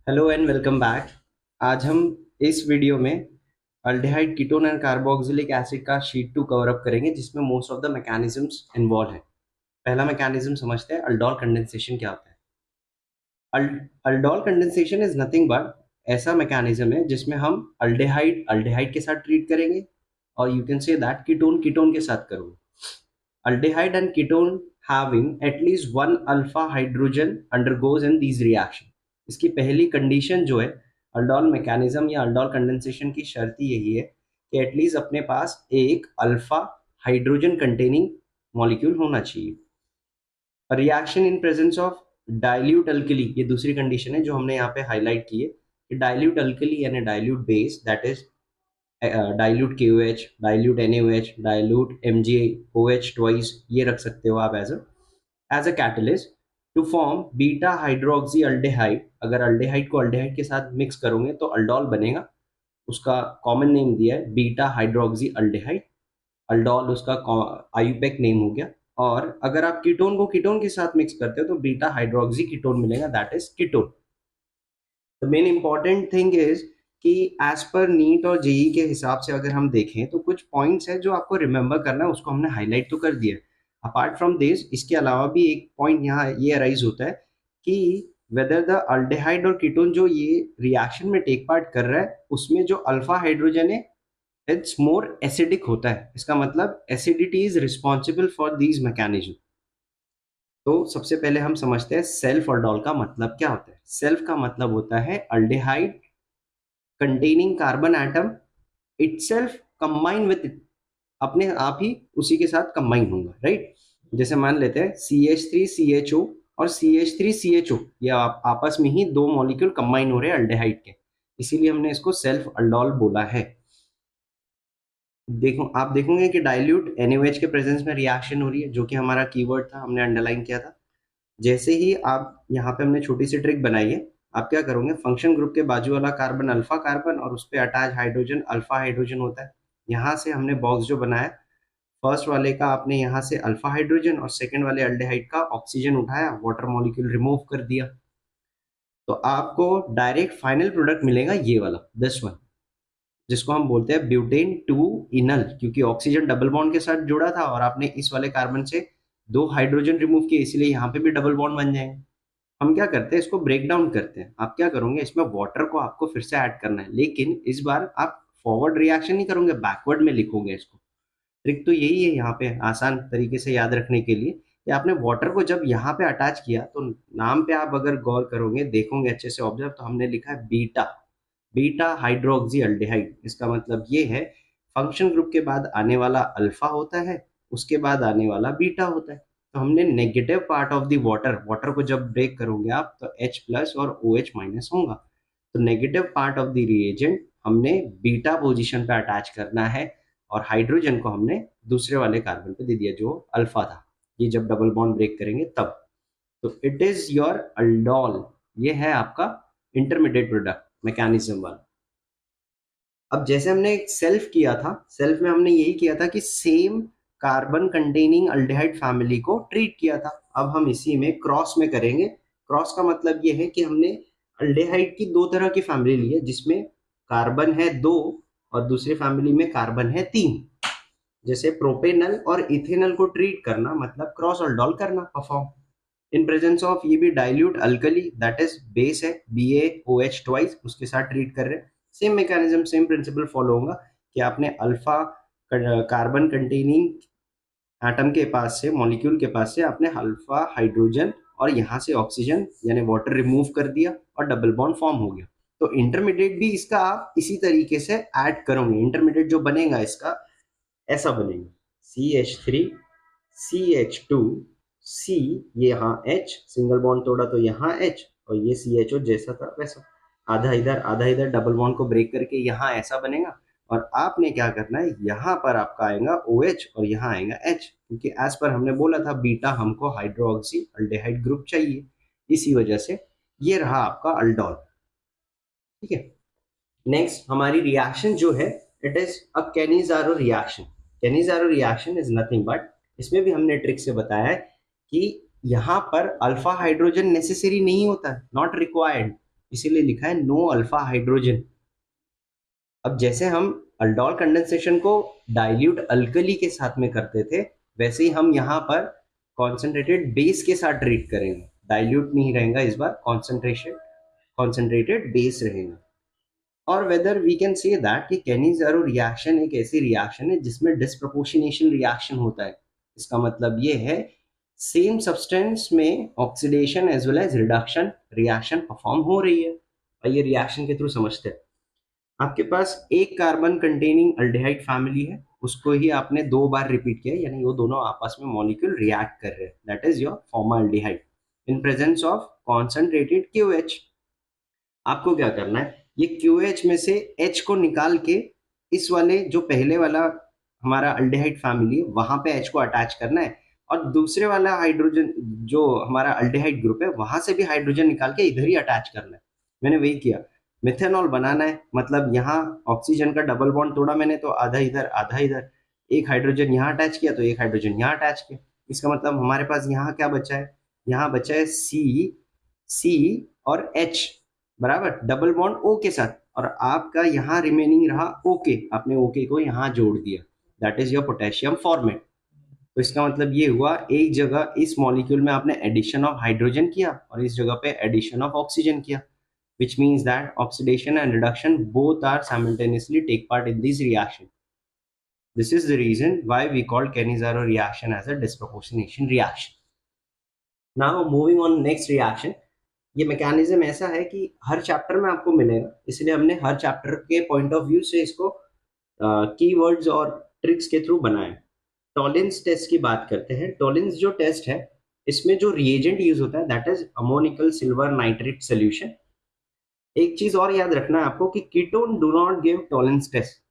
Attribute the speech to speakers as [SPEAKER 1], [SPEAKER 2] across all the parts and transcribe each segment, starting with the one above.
[SPEAKER 1] Hello and welcome back. आज हम इस वीडियो में aldehyde ketone and carboxylic acid का शीट 2 कवर अप करेंगे, जिसमें most of the mechanisms involve है। पहला मैकेनिज्म समझते हैं, अल्डोल कंडेंसेशन क्या होता है। Aldol condensation is nothing but ऐसा मैकेनिज्म है जिसमें हम अल्डिहाइड अल्डिहाइड के साथ ट्रीट करेंगे, और you can say that ketone ketone के साथ करोगे। Aldehyde and ketone having at least one alpha hydrogen undergoes in these reaction। इसकी पहली कंडीशन जो है अल्डोल मैकेनिज्म या अल्डोल कंडेंसेशन की शर्त ही यही है कि एटलीस्ट अपने पास एक अल्फा हाइड्रोजन कंटेनिंग मॉलिक्यूल होना चाहिए। Reaction in presence of dilute alkali, ये दूसरी कंडीशन है जो हमने यहाँ पे हाईलाइट की है कि डाइल्यूट अल्कली यानी dilute base, that is dilute KOH, dilute NaOH, dilute MgOH twice, ये रख सकते हो आप as a catalyst to form beta hydroxy aldehyde. अगर अल्डेहाइड को अल्डेहाइड के साथ मिक्स करोगे तो अल्डोल बनेगा। उसका कॉमन नेम दिया है बीटा हाइड्रोक्सी अल्डेहाइड। अल्डोल उसका आयुपेक नेम हो गया। और अगर आप कीटोन को कीटोन के साथ मिक्स करते हो तो बीटा हाइड्रोक्सी कीटोन मिलेगा, that is ketone. The main important thing is कि एज पर नीट और जेई के हिसाब से अगर हम देखें तो कुछ पॉइंट्स हैं जो आपको रिमेंबर करना है, उसको हमने हाईलाइट तो कर दिया है। अपार्ट फ्रॉम दिस, इसके अलावा भी एक पॉइंट यहाँ ये अराइज होता है कि वेदर द अल्डेहाइड और कीटोन जो ये रिएक्शन में टेक पार्ट कर रहा है उसमें जो अल्फा हाइड्रोजन है इट्स मोर एसिडिक होता है। इसका मतलब acidity is responsible for these mechanism. तो सबसे पहले हम समझते हैं सेल्फ अल्डोल का मतलब क्या होता है। सेल्फ का मतलब होता है aldehyde containing carbon atom itself combine with it, अपने आप ही उसी के साथ कंबाइन होगा, राइट। जैसे मान लेते हैं CH3CHO और CH3CHO, ये आपस में ही दो मॉलिक्यूल कंबाइन हो रहे हैं अल्डेहाइड के, इसीलिए हमने इसको सेल्फ अल्डोल बोला है। देखो, आप देखोगे कि डाइल्यूट NaOH के प्रेजेंस में रिएक्शन हो रही है, जो कि हमारा कीवर्ड था, हमने अंडरलाइन किया था। जैसे ही आप यहाँ पे हमने छोटी सी ट्रिक बनाई है, आप क्या करोगे, फंक्शन ग्रुप के बाजू वाला कार्बन अल्फा कार्बन और उस पर अटैच हाइड्रोजन अल्फा हाइड्रोजन होता है। यहाँ से हमने बॉक्स जो बनाया, फर्स्ट वाले का आपने यहाँ से अल्फा हाइड्रोजन और सेकंड वाले अल्डेहाइड का ऑक्सीजन उठाया, वाटर मॉलिक्यूल रिमूव कर दिया, तो आपको डायरेक्ट फाइनल प्रोडक्ट मिलेगा ये वाला, दिस वन, जिसको हम बोलते हैं ब्यूटेन 2 इनल, क्योंकि ऑक्सीजन डबल बॉन्ड के साथ जुड़ा था और आपने इस वाले कार्बन से दो हाइड्रोजन रिमूव किए, इसलिए यहाँ पे भी डबल बॉन्ड बन जाएंगे। हम क्या करते हैं, इसको ब्रेक डाउन करते हैं। आप क्या करोगे, इसमें वाटर को आपको फिर से ऐड करना है, लेकिन इस बार आप फॉरवर्ड रिएक्शन नहीं करोगे, बैकवर्ड में लिखोगे इसको। ट्रिक तो यही है यहाँ पे, आसान तरीके से याद रखने के लिए, कि आपने वाटर को जब यहाँ पे अटैच किया तो नाम पे आप अगर गौर करोगे, देखोगे अच्छे से ऑब्जर्व, तो हमने लिखा है बीटा, बीटा हाइड्रोक्सी अल्डेहाइड। इसका मतलब ये है फंक्शन ग्रुप के बाद आने वाला अल्फा होता है, उसके बाद आने वाला बीटा होता है। तो हमने negative part of the water, water को जब ब्रेक करोगे आप तो H प्लस और OH माइनस होगा, तो negative part of the reagent हमने बीटा पोजीशन पे अटैच करना है, और हाइड्रोजन को हमने दूसरे वाले कार्बन पे दे दिया जो अल्फा था। ये जब डबल बॉन्ड ब्रेक करेंगे तब, तो इट इज योर अल्डोल। ये है आपका इंटरमीडिएट प्रोडक्ट मैकेनिज्म वाला। अब जैसे हमने एक सेल्फ किया था, सेल्फ में हमने यही किया था कि same carbon containing aldehyde family को ट्रीट किया था। अब हम इसी में क्रॉस में करेंगे। क्रॉस का मतलब ये है कि हमने अल्डेहाइड की दो तरह की फैमिली ली है, जिसमें कार्बन है 2 और दूसरी फैमिली में कार्बन है 3। जैसे प्रोपेनल और इथेनल को ट्रीट करना मतलब क्रॉस अल्डोल करना, परफॉर्म इन प्रेजेंस ऑफ ये भी dilute alkali, that is base है BaOH ट्वाइस, उसके साथ ट्रीट कर रहे हैं। Same mechanism, same principle follow होगा कि आपने अल्फा कार्बन कंटेनिंग एटम के पास से, मॉलिक्यूल के पास से आपने अल्फा हाइड्रोजन और यहाँ से ऑक्सीजन यानी वाटर रिमूव कर दिया और डबल बॉन्ड फॉर्म हो गया। तो इंटरमीडिएट भी इसका आप इसी तरीके से ऐड करोगे। इंटरमीडिएट जो बनेगा इसका ऐसा बनेगा, CH3 CH2 C, ये यहाँ H, सिंगल बॉन्ड तोड़ा तो यहाँ H, और ये CHO जैसा था वैसा, आधा इधर डबल बॉन्ड को ब्रेक करके यहाँ ऐसा बनेगा। और आपने क्या करना है, यहाँ पर आपका आएगा OH और यहाँ आएगा H, क्योंकि एज पर हमने बोला था बीटा हमको हाइड्रोक्सी अल्डेहाइड ग्रुप चाहिए, इसी वजह से ये रहा आपका अल्डोल। ठीक है, नेक्स्ट हमारी रिएक्शन जो है, it is a Cannizzaro reaction. Cannizzaro reaction is nothing but, इसमें भी हमने ट्रिक से बताया है कि यहाँ पर अल्फा हाइड्रोजन नेसेसरी नहीं होता है, नॉट रिक्वायर्ड। इसीलिए लिखा है नो अल्फा हाइड्रोजन। अब जैसे हम अल्डोल कंडेंसेशन को डाइल्यूट अल्कली के साथ में करते थे, वैसे ही हम यहाँ पर कॉन्सेंट्रेटेड बेस के साथ ट्रीट करेंगे। डाइल्यूट नहीं रहेगा इस बार, कॉन्सेंट्रेटेड बेस रहेगा। और whether we can say that कि कैनिज़ारो रिएक्शन एक ऐसी रिएक्शन है जिसमें डिस्प्रपोर्शनेशन रिएक्शन होता है। इसका मतलब ये है सेम सब्सटेंस में oxidation as well as reduction reaction perform हो रही है। आइए रिएक्शन के थ्रू समझते हैं। आपके पास एक कार्बन कंटेनिंग अल्डिहाइड फैमिली है, उसको ही आपने 2 बार रिपीट किया, यानी वो दोनों आपस में मॉलिक्यूल रिएक्ट कर रहे हैं। That is your formaldehyde in presence of concentrated QH। आपको क्या करना है, ये QH में से H को निकाल के इस वाले जो पहले वाला हमारा अल्डिहाइड फैमिली है वहां पे H को अटैच करना है, और दूसरे वाला हाइड्रोजन जो हमारा अल्डिहाइड ग्रुप है वहां से भी हाइड्रोजन निकाल के इधर ही अटैच करना है। मैंने वही किया। मिथेनॉल बनाना है, मतलब यहाँ ऑक्सीजन का डबल बॉन्ड तोड़ा मैंने, तो आधा इधर आधा इधर, एक हाइड्रोजन यहाँ अटैच किया तो एक हाइड्रोजन यहाँ अटैच किया। इसका मतलब हमारे पास यहाँ क्या बचा है, यहाँ बचा है C और H बराबर डबल बॉन्ड O के साथ, और आपका यहाँ रिमेनिंग रहा OK। आपने OK को यहाँ जोड़ दिया, that is your potassium format. तो इसका मतलब ये हुआ एक जगह इस मॉलिक्यूल में आपने एडिशन ऑफ हाइड्रोजन किया और इस जगह पे एडिशन ऑफ ऑक्सीजन किया, which means that oxidation and reduction both are simultaneously take part in this reaction. This is the reason why we call Cannizzaro reaction as a disproportionation reaction. Now moving on next reaction. ये mechanism ऐसा है कि हर chapter में आपको मिलेगा, इसलिए हमने हर chapter के पॉइंट ऑफ व्यू से इसको कीवर्ड्स और ट्रिक्स के थ्रू बनाया। टॉलिंस टेस्ट की बात करते हैं। टॉलिंस जो टेस्ट है इसमें जो रिएजेंट यूज होता है that is ammoniacal silver nitrate solution. एक चीज और याद रखना है आपको कि ketone do not give Tollens test.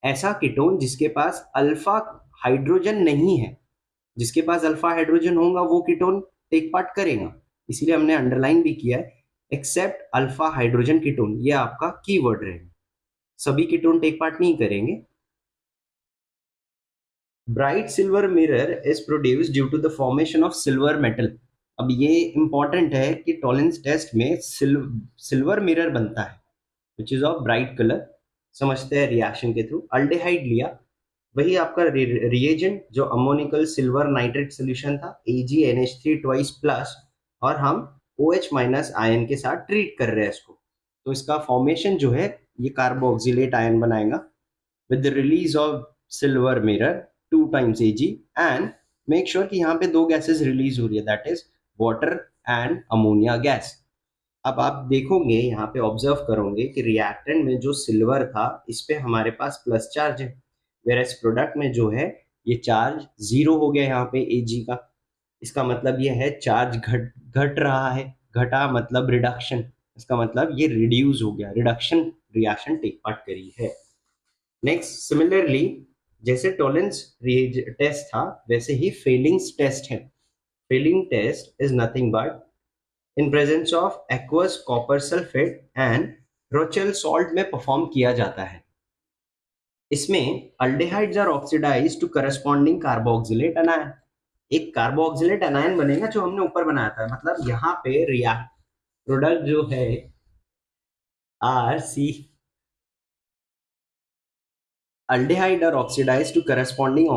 [SPEAKER 1] ऐसा कीटोन जिसके पास अल्फा हाइड्रोजन नहीं है, जिसके पास अल्फा हाइड्रोजन होगा वो कीटोन टेक पार्ट करेगा। इसीलिए हमने अंडरलाइन भी किया है एक्सेप्ट अल्फा हाइड्रोजन कीटोन, ये आपका कीवर्ड रहेगा। सभी कीटोन टेक पार्ट नहीं करेंगे। Bright silver mirror is produced due to the formation of silver metal. अब ये इंपॉर्टेंट है कि टॉलेंस टेस्ट में सिल्वर मिरर बनता है which is of bright colour. समझते हैं रिएक्शन के थ्रू। अल्डिहाइड लिया, वही आपका रिएजेंट जो अमोनिकल सिल्वर नाइट्रेट सोल्यूशन था AgNH3 ट्वाइस प्लस, और हम OH माइनस आयन के साथ ट्रीट कर रहे हैं इसको। तो इसका फॉर्मेशन जो है ये कार्बोक्सिलेट आयन बनाएगा with the release of silver mirror 2 times Ag, and make sure कि यहाँ पे 2 गैसेस रिलीज हो रही है that is water and ammonia gas. अब आप देखोगे यहाँ पे ऑब्जर्व करोगे कि रिएक्टेंट में जो सिल्वर था इस पे हमारे पास प्लस चार्ज है, वेरएज प्रोडक्ट में जो है ये चार्ज 0 हो गया यहाँ पे Ag का। इसका मतलब ये है चार्ज घट रहा है, घटा मतलब रिडक्शन, इसका मतलब ये रिड्यूस हो गया, रिडक्शन रिएक्शन टेक पार्ट करी है। नेक्स्ट सिमिलरली जैसे टॉलेंस टेस्ट था वैसे ही फेलिंग्स टेस्ट है। Fehling test is nothing but in presence of aqueous copper sulphate and Rochelle salt में परफॉर्म किया जाता है। इसमें aldehydes are oxidised to corresponding carboxylate anion. एक कार्बोक्सिलेट एनायन बनेगा जो हमने ऊपर बनाया था, मतलब यहाँ पे रिएक्ट प्रोडक्ट जो है RC aldehyde are oxidized to corresponding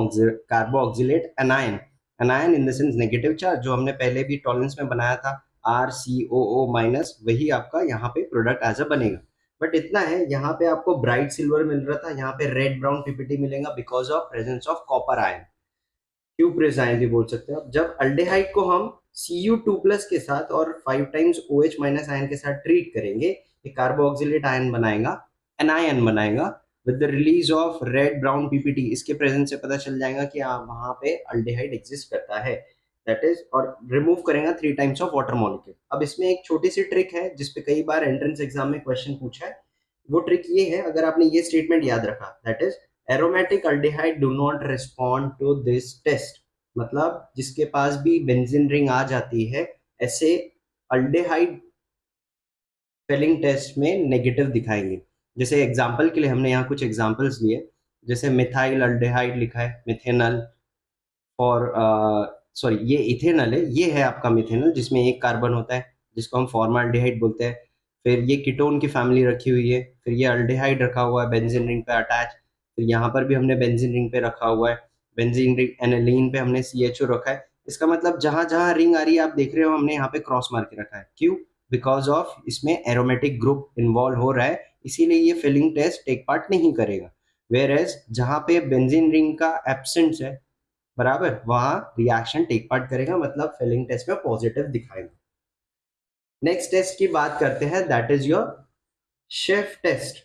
[SPEAKER 1] carboxylate anion। anion in the sense negative charge, जो हमने पहले भी टॉलेंस में बनाया था RCOO माइनस, वही आपका यहाँ पे प्रोडक्ट एज अ बनेगा। बट इतना है यहाँ पे आपको ब्राइट सिल्वर मिल रहा था, यहाँ पे रेड ब्राउन PPT मिलेगा because of presence of copper ion, cuprous ion भी बोल सकते हैं। अब जब अल्डेहाइड को हम Cu2+ के साथ और 5 times OH माइनस आयन के साथ ट्रीट करेंगे, ये कार्बोक्सिलेट आयन बनाएगा, एनायन बनाएगा with the release of red brown PPT। इसके प्रेजेंस से पता चल जाएगा कि वहां पे अल्डेहाइड एग्जिस्ट करता है, दैट इज, और रिमूव करेगा 3 times ऑफ वाटर मॉलिक्यूल। अब इसमें एक छोटी सी ट्रिक है जिसपे कई बार एंट्रेंस एग्जाम में क्वेश्चन पूछा है। वो ट्रिक ये है, अगर आपने ये स्टेटमेंट याद रखा, that is aromatic aldehyde do not respond to this test, मतलब जिसके पास भी बेंजीन रिंग आ जाती है ऐसे अल्डेहाइड फेलिंग टेस्ट में नेगेटिव दिखाएंगे। जैसे एग्जांपल के लिए हमने यहाँ कुछ एग्जांपल्स लिए, जैसे मिथाइल अल्डेहाइड लिखा है, मिथेनल फॉर सॉरी ये इथेनल है, ये है आपका मिथेनल जिसमें एक कार्बन होता है जिसको हम फॉर्माल्डिहाइड बोलते हैं। फिर ये कीटोन की फैमिली रखी हुई है, फिर ये अल्डिहाइड रखा हुआ है बेंजीन रिंग पे अटैच, फिर यहाँ पर भी हमने बेंजीन रिंग पे रखा हुआ है, बेंजीन रिंग एनिलीन पे हमने CHO रखा है। इसका मतलब जहां जहां रिंग आ रही है आप देख रहे हो हमने यहाँ पे क्रॉस मार के रखा है, क्यों? बिकॉज ऑफ इसमें एरोमेटिक ग्रुप इन्वॉल्व हो रहा है, इसीलिए ये फिलिंग टेस्ट टेक पार्ट नहीं करेगा। वेयर एज जहां पे बेंजीन रिंग का एब्सेंस है, बराबर, वहां रिएक्शन टेक पार्ट करेगा, मतलब फिलिंग टेस्ट में पॉजिटिव दिखाएगा। नेक्स्ट टेस्ट की बात करते हैं, that is your Schiff test.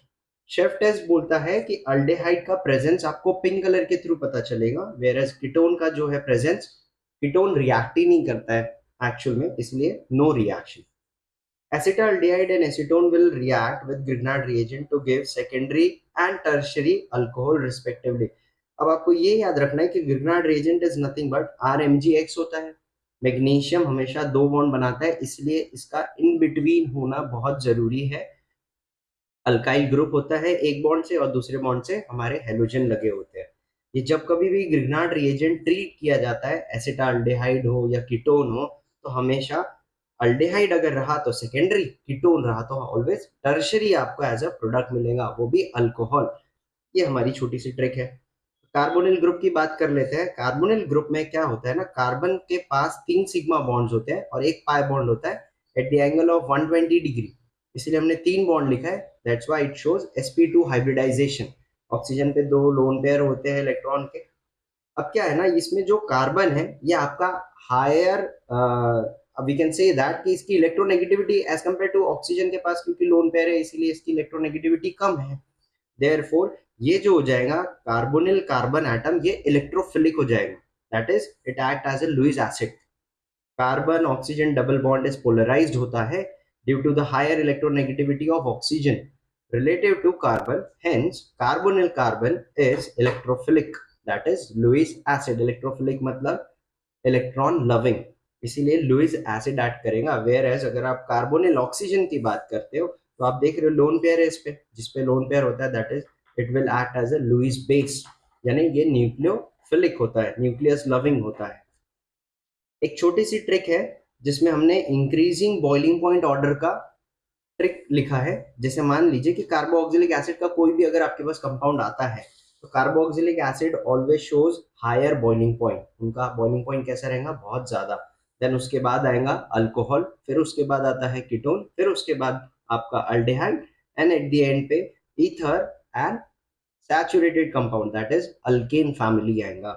[SPEAKER 1] Schiff test बोलता है कि अल्डेहाइड का प्रेजेंस आपको पिंक कलर के थ्रू पता चलेगा, वेयर एज कीटोन का जो है प्रेजेंस, कीटोन रिएक्ट ही नहीं करता है एक्चुअल में, इसलिए no reaction. Acetaldehyde and acetone will react with Grignard reagent to give secondary and tertiary alcohol respectively. अब आपको ये याद रखना है कि Grignard reagent is nothing but RMgX होता है। मैग्नीशियम हमेशा दो बॉन्ड बनाता है, इसलिए इसका इन बिटवीन होना बहुत जरूरी है। अल्काइल ग्रुप होता है एक बॉन्ड से और दूसरे बॉन्ड से हमारे हेलोजन लगे होते हैं। ये जब कभी भी ग्रिग्नार्ड रिएजेंट ट्रीट किया जाता है, एसिटाल्डेहाइड हो या कीटोन हो, तो हमेशा अल्डेहाइड अगर रहा तो सेकेंडरी, कीटोन रहा तो ऑलवेज टर्शरी आपको एज अ प्रोडक्ट मिलेगा, वो भी अल्कोहल। ये हमारी छोटी सी ट्रिक है। कार्बोनिल ग्रुप की बात कर लेते हैं। कार्बोनिल ग्रुप में क्या होता है ना, कार्बन के पास 3 सिग्मा बॉन्ड्स होते हैं और एक पाई बॉन्ड होता है at the angle of 120 degree, इसलिए हमने 3 बॉन्ड लिखा है, that's why it shows sp2 hybridisation. Oxygen पे 2 लोन पेयर होते हैं इलेक्ट्रॉन के। अब क्या है ना, इसमें जो कार्बन है ये आपका higher, we can say that कि इसकी electronegativity as compare to oxygen के पास, क्योंकि लोन पेयर है इसीलिए इसकी इलेक्ट्रोनेगेटिविटी कम है। देयरफॉर ये जो हो जाएगा कार्बोनिल कार्बन एटम, ये इलेक्ट्रोफिलिक हो जाएगा, that is it act as a Lewis acid. Carbon oxygen double bond is polarised होता है due to the higher electronegativity of oxygen relative to carbon, hence carbonyl carbon is electrophilic, that is Lewis acid। electrophilic मतलब electron loving, इसीलिए Lewis acid add करेगा। Where as अगर आप carbonyl oxygen की बात करते हो तो आप देख रहे हो लोन पेयर है इस पे, जिसपे लोन पेयर होता है, that is it will act as a Lewis base, यानी ये न्यूक्लियोफिलिक होता है, न्यूक्लियस लविंग होता है। एक छोटी सी ट्रिक है जिसमें हमने इंक्रीजिंग बॉइलिंग पॉइंट ऑर्डर का ट्रिक लिखा है। जैसे मान लीजिए कि कार्बोक्सिलिक एसिड का कोई भी अगर आपके पास कंपाउंड आता है तो carboxylic acid always shows higher boiling point, उनका बॉइलिंग पॉइंट कैसा रहेगा, बहुत ज्यादा। देन उसके बाद आएगा अल्कोहल, फिर उसके बाद आता है कीटोन, फिर उसके बाद आपका aldehyde, and at the end पे ether and saturated compound, that is alkane family आएगा।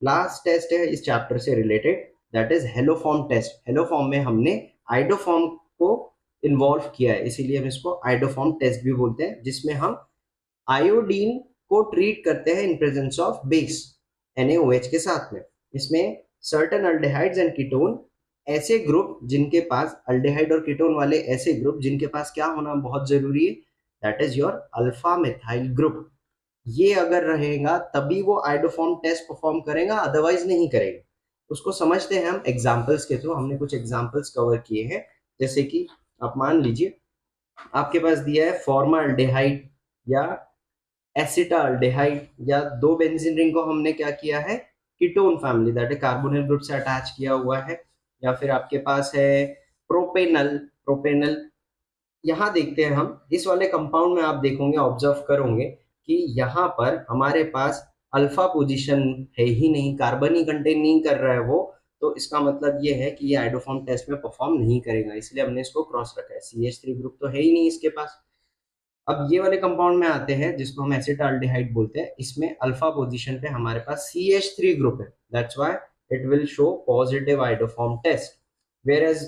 [SPEAKER 1] लास्ट टेस्ट है इस चैप्टर से related, that is haloform test. Haloform में हमने आइडोफॉर्म को इन्वॉल्व किया है, इसीलिए हम इसको आइडोफॉर्म टेस्ट भी बोलते हैं, जिसमें हम आयोडीन को ट्रीट करते हैं इन प्रेजेंस ऑफ बेस NaOH के साथ में। इसमें सर्टेन अल्डेहाइड्स एंड कीटोन, ऐसे ग्रुप जिनके पास अल्डेहाइड और कीटोन वाले ऐसे ग्रुप जिनके पास क्या होना बहुत जरूरी है, that is your alpha methyl group. ये अगर रहेगा तभी वो आइडोफॉर्म टेस्ट परफॉर्म करेगा, अदरवाइज नहीं करेगा। उसको समझते हैं हम एग्जाम्पल्स के थ्रू। हमने कुछ एग्जाम्पल्स कवर किए हैं, जैसे कि आप मान लीजिए आपके पास दिया है फॉर्माल्डेहाइड या एसिटाल्डेहाइड, या दो बेंजीन रिंग को हमने क्या किया है, कीटोन फैमिली दैट है कार्बोनिल ग्रुप से अटैच किया हुआ है। या फिर आपके पास है प्रोपेनल, प्रोपेनल। यहाँ देखते हैं हम इस वाले कंपाउंड में, आप देखोगे ऑब्जर्व करोगे कि यहाँ पर हमारे पास अल्फा पोजीशन है ही नहीं, कार्बन ही कंटेन नहीं कर रहा है वो, तो इसका मतलब ये है कि ये आइडोफॉर्म टेस्ट में परफॉर्म नहीं करेगा, इसलिए हमने इसको क्रॉस रखा है। CH3 ग्रुप तो है ही नहीं इसके पास। अब ये वाले कंपाउंड में आते हैं जिसको हम एसिटाल्डेहाइड बोलते हैं, इसमें अल्फा पोजीशन पे हमारे पास CH3 ग्रुप है, that's why it will show positive iodoform test. Whereas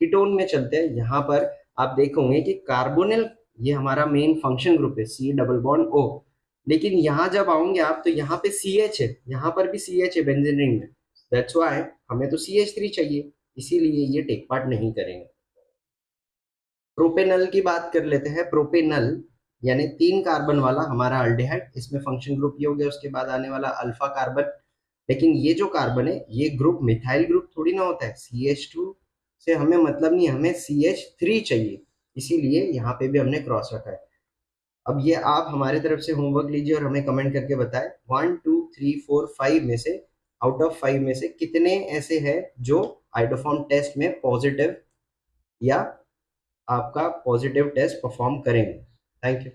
[SPEAKER 1] ketone में चलते हैं, यहाँ पर आप देखोगे कि कार्बोनिल ये हमारा मेन फंक्शन ग्रुप है, C डबल बॉन्ड O, लेकिन यहाँ जब आओगे आप तो यहाँ पे CH है, यहाँ पर भी CH है बेंजीन रिंग में, दैट्स व्हाई हमें तो CH3 चाहिए, इसीलिए ये टेक पार्ट नहीं करेंगे। प्रोपेनल की बात कर लेते हैं। प्रोपेनल यानी 3 कार्बन वाला हमारा अल्डेहाइड, इसमें फंक्शन ग्रुप ये हो गया, उसके बाद आने वाला अल्फा कार्बन। लेकिन ये जो कार्बन है ये ग्रुप मिथाइल ग्रुप थोड़ी ना होता है, CH2 से हमें मतलब नहीं, हमें CH3 चाहिए, इसीलिए यहाँ पे भी हमने क्रॉस रखा है। अब ये आप हमारे तरफ से होमवर्क लीजिए और हमें कमेंट करके बताएं 1 2 3 4 5 में से, आउट ऑफ 5 में से कितने ऐसे हैं जो आइडोफॉर्म टेस्ट में पॉजिटिव या आपका पॉजिटिव टेस्ट परफॉर्म करेंगे। Thank you.